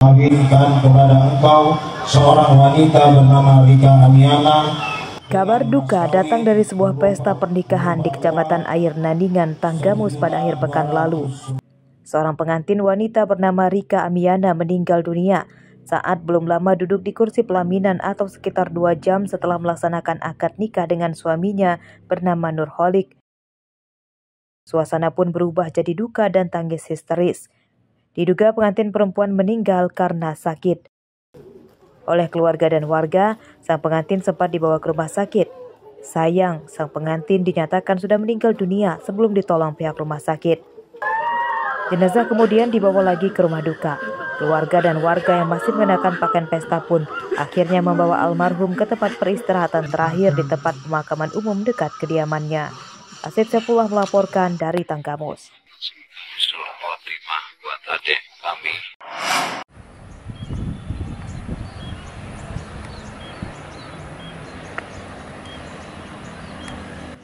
Kawinkan kepada engkau seorang wanita bernama Rika Amiana. Kabar duka datang dari sebuah pesta pernikahan di Kecamatan Air Nandingan, Tanggamus pada akhir pekan lalu. Seorang pengantin wanita bernama Rika Amiana meninggal dunia saat belum lama duduk di kursi pelaminan atau sekitar 2 jam setelah melaksanakan akad nikah dengan suaminya bernama Nurholik. Suasana pun berubah jadi duka dan tangis histeris. Diduga pengantin perempuan meninggal karena sakit. Oleh keluarga dan warga, sang pengantin sempat dibawa ke rumah sakit. Sayang, sang pengantin dinyatakan sudah meninggal dunia sebelum ditolong pihak rumah sakit. Jenazah kemudian dibawa lagi ke rumah duka. Keluarga dan warga yang masih mengenakan pakaian pesta pun akhirnya membawa almarhum ke tempat peristirahatan terakhir di tempat pemakaman umum dekat kediamannya. Asep Saifullah melaporkan dari Tanggamus. Buat adik kami.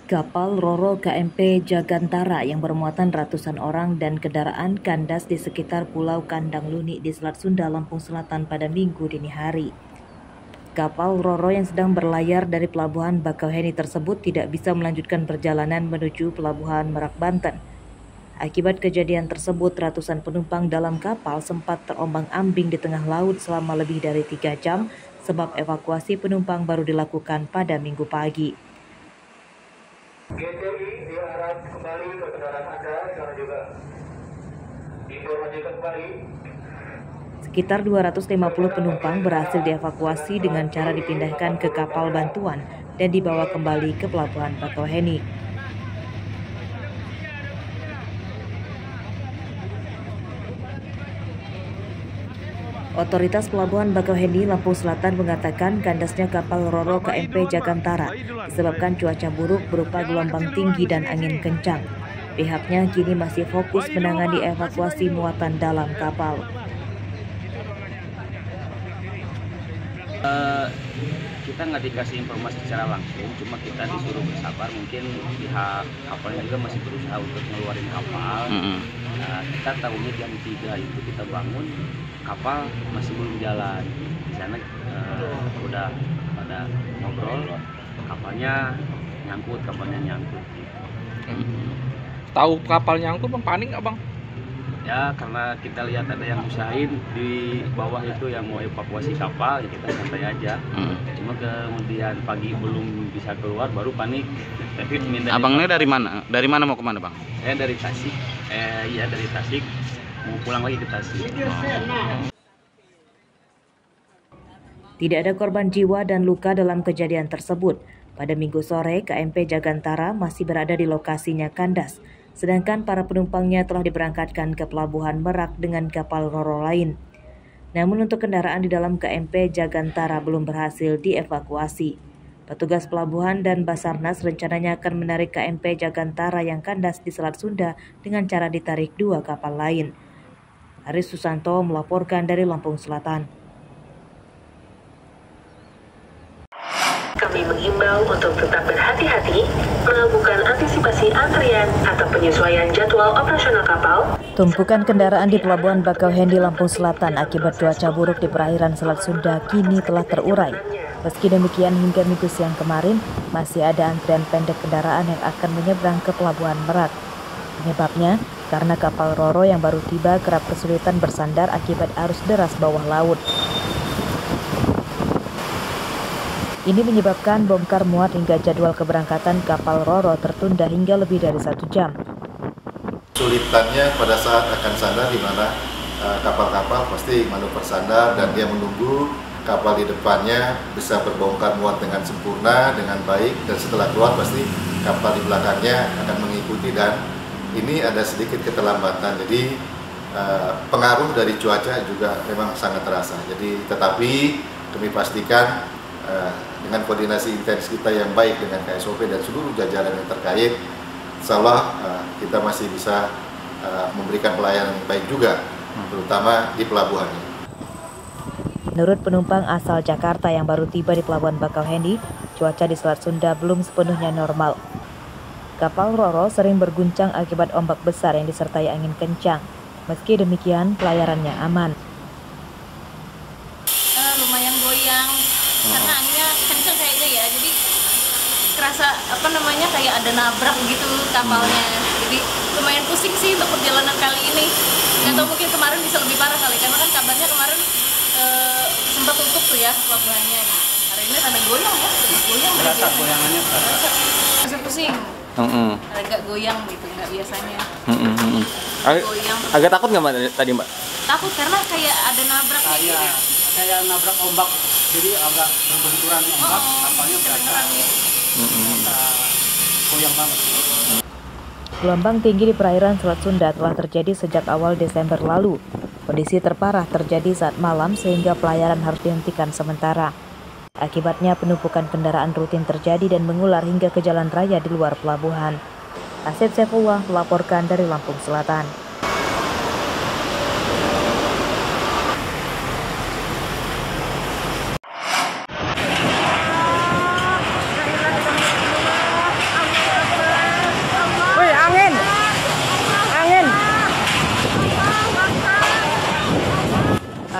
Kapal Roro KMP Jagantara yang bermuatan ratusan orang dan kendaraan kandas di sekitar Pulau Kandang Luni di Selat Sunda, Lampung Selatan pada Minggu dini hari. Kapal Roro yang sedang berlayar dari Pelabuhan Bakauheni tersebut tidak bisa melanjutkan perjalanan menuju Pelabuhan Merak, Banten. Akibat kejadian tersebut, ratusan penumpang dalam kapal sempat terombang-ambing di tengah laut selama lebih dari 3 jam sebab evakuasi penumpang baru dilakukan pada Minggu pagi. GTI diharap kembali ke kendaraan Anda sekarang juga diinformasikan kembali. Sekitar 250 penumpang berhasil dievakuasi dengan cara dipindahkan ke kapal bantuan dan dibawa kembali ke Pelabuhan Bakauheni. Otoritas Pelabuhan Bakauheni, Lampung Selatan mengatakan kandasnya kapal Roro KMP Jagantara disebabkan cuaca buruk berupa gelombang tinggi dan angin kencang. Pihaknya kini masih fokus menangani evakuasi muatan dalam kapal. Kita nggak dikasih informasi secara langsung, cuma kita disuruh bersabar. Mungkin pihak kapalnya juga masih berusaha untuk ngeluarin kapal. Kita tahunya jam 3 itu kita bangun, kapal masih belum jalan. Di sana udah pada ngobrol, kapalnya nyangkut. Tahu kapal nyangkut bang, panik nggak bang? Ya karena kita lihat ada yang usahain di bawah itu yang mau evakuasi kapal, ya kita santai aja. Cuma kemudian pagi belum bisa keluar baru panik. Abangnya dari mana? Dari mana mau kemana bang? Dari Tasik. Iya dari Tasik. Mau pulang lagi ke Tasik. Tidak ada korban jiwa dan luka dalam kejadian tersebut. Pada Minggu sore, KMP Jagantara masih berada di lokasinya kandas, sedangkan para penumpangnya telah diberangkatkan ke Pelabuhan Merak dengan kapal Roro lain. Namun untuk kendaraan di dalam KMP Jagantara belum berhasil dievakuasi. Petugas pelabuhan dan Basarnas rencananya akan menarik KMP Jagantara yang kandas di Selat Sunda dengan cara ditarik 2 kapal lain. Aris Susanto melaporkan dari Lampung Selatan. Kami mengimbau untuk tetap berhati-hati, melakukan antisipasi antrian atau penyesuaian jadwal operasional kapal. Tumpukan kendaraan di Pelabuhan Bakauheni, Lampung Selatan akibat cuaca buruk di perairan Selat Sunda kini telah terurai. Meski demikian, hingga Minggu siang kemarin masih ada antrian pendek kendaraan yang akan menyeberang ke Pelabuhan Merak. Penyebabnya karena kapal Roro yang baru tiba kerap kesulitan bersandar akibat arus deras bawah laut. Ini menyebabkan bongkar muat hingga jadwal keberangkatan kapal Roro tertunda hingga lebih dari 1 jam. Sulitannya pada saat akan sandar, di mana kapal-kapal pasti manuver sandar dan dia menunggu kapal di depannya bisa berbongkar muat dengan sempurna, dengan baik, dan setelah keluar pasti kapal di belakangnya akan mengikuti, dan ini ada sedikit keterlambatan. Jadi pengaruh dari cuaca juga memang sangat terasa. Jadi tetapi kami pastikan dengan koordinasi intens kita yang baik dengan KSOP dan seluruh jajaran yang terkait, insya Allah kita masih bisa memberikan pelayanan yang baik juga, terutama di pelabuhan. Menurut penumpang asal Jakarta yang baru tiba di Pelabuhan Bakauheni, cuaca di Selat Sunda belum sepenuhnya normal. Kapal Roro sering berguncang akibat ombak besar yang disertai angin kencang. Meski demikian, pelayarannya aman. goyang karena anginnya kenceng kayaknya ya, jadi kerasa kayak ada nabrak gitu kapalnya, jadi lumayan pusing sih untuk perjalanan kali ini. Nggak tahu, mungkin kemarin bisa lebih parah kali, karena kan kabarnya kemarin sempat tutup tuh ya pelabuhannya. Hari ini ada goyang ya, goyang. Berasa goyangannya Rasa pusing, agak goyang gitu, nggak biasanya. Goyang. Agak takut nggak Mbak tadi Mbak? Takut karena kayak ada nabrak gitu. Kayak nabrak ombak, jadi agak berbenturan ombak, kapalnya berasa goyang banget. Gelombang tinggi di perairan Selat Sunda telah terjadi sejak awal Desember lalu. Kondisi terparah terjadi saat malam sehingga pelayaran harus dihentikan sementara. Akibatnya penumpukan kendaraan rutin terjadi dan mengular hingga ke jalan raya di luar pelabuhan. Asep Saifullah melaporkan dari Lampung Selatan.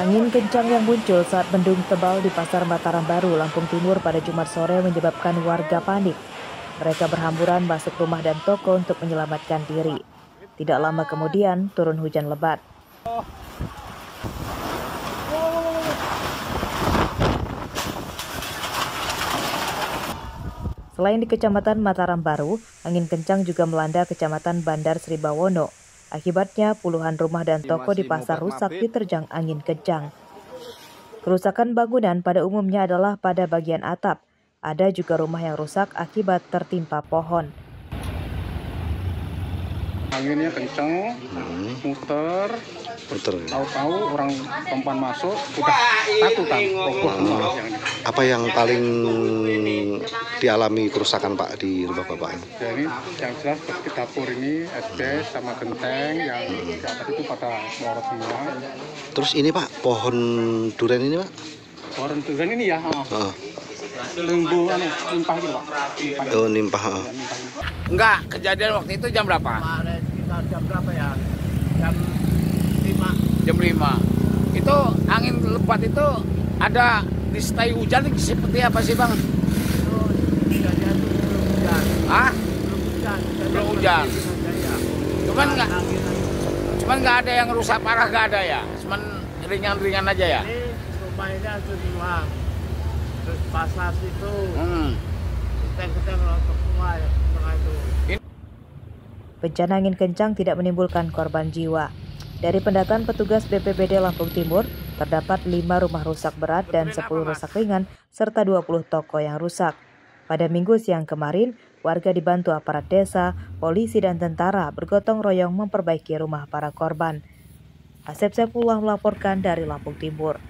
Angin kencang yang muncul saat mendung tebal di Pasar Mataram Baru, Lampung Timur pada Jumat sore menyebabkan warga panik. Mereka berhamburan masuk rumah dan toko untuk menyelamatkan diri. Tidak lama kemudian turun hujan lebat. Selain di Kecamatan Mataram Baru, angin kencang juga melanda Kecamatan Bandar Sri Bawono. Akibatnya puluhan rumah dan toko di pasar rusak diterjang angin kencang. Kerusakan bangunan pada umumnya adalah pada bagian atap. Ada juga rumah yang rusak akibat tertimpa pohon. Anginnya kencang, muter. Tahu-tahu orang perempuan masuk, udah satu roboh semua. Apa yang paling dialami kerusakan Pak di rumah Bapak? Jadi yang jelas seperti dapur ini, esbes sama genteng yang di atas itu pada melorot semua. Terus ini Pak, pohon durian ini Pak? Pohon durian ini ya, lembu nimpah gitu Pak. Oh, nimpah. Enggak, kejadian waktu itu jam berapa? Jam berapa ya? Jam 5. Itu angin lebat itu ada disertai hujan seperti apa sih Bang? Kejadian itu belum hujan. Ah? Belum hujan. Cuman nggak ada yang rusak parah, nggak ada ya? Cuman ringan-ringan aja ya? Ini rumahnya semua. Terus pasar itu. Keteng-keteng rontok semua ya, tengah itu. Bencana angin kencang tidak menimbulkan korban jiwa. Dari pendataan petugas BPBD Lampung Timur, terdapat 5 rumah rusak berat dan 10 rusak ringan, serta 20 toko yang rusak. Pada Minggu siang kemarin, warga dibantu aparat desa, polisi, dan tentara bergotong royong memperbaiki rumah para korban. Asep Saifullah melaporkan dari Lampung Timur.